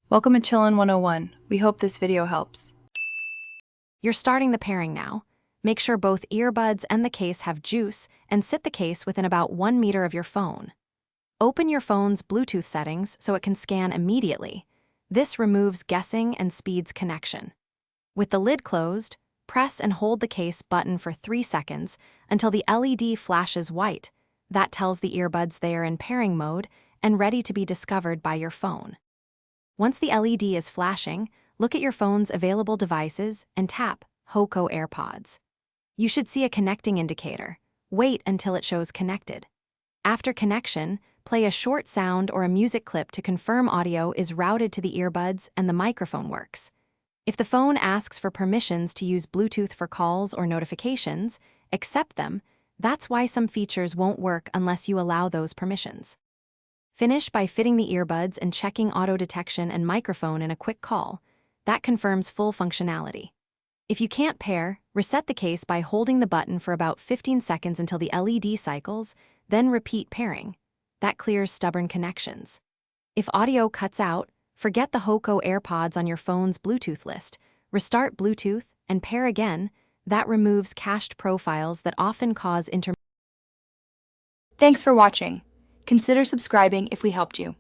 Welcome to Chillin' 101. We hope this video helps. You're starting the pairing now. Make sure both earbuds and the case have juice and sit the case within about 1 meter of your phone. Open your phone's Bluetooth settings so it can scan immediately. This removes guessing and speeds connection. With the lid closed, press and hold the case button for 3 seconds until the LED flashes white. That tells the earbuds they are in pairing mode and ready to be discovered by your phone. Once the LED is flashing, look at your phone's available devices and tap Hoco AirPods. You should see a connecting indicator. Wait until it shows connected. After connection, play a short sound or a music clip to confirm audio is routed to the earbuds and the microphone works. If the phone asks for permissions to use Bluetooth for calls or notifications, accept them. That's why some features won't work unless you allow those permissions. Finish by fitting the earbuds and checking auto detection and microphone in a quick call. That confirms full functionality. If you can't pair, reset the case by holding the button for about 15 seconds until the LED cycles, then repeat pairing. That clears stubborn connections. If audio cuts out, forget the Hoco AirPods on your phone's Bluetooth list. Restart Bluetooth and pair again. That removes cached profiles that often cause Thanks for watching. Consider subscribing if we helped you.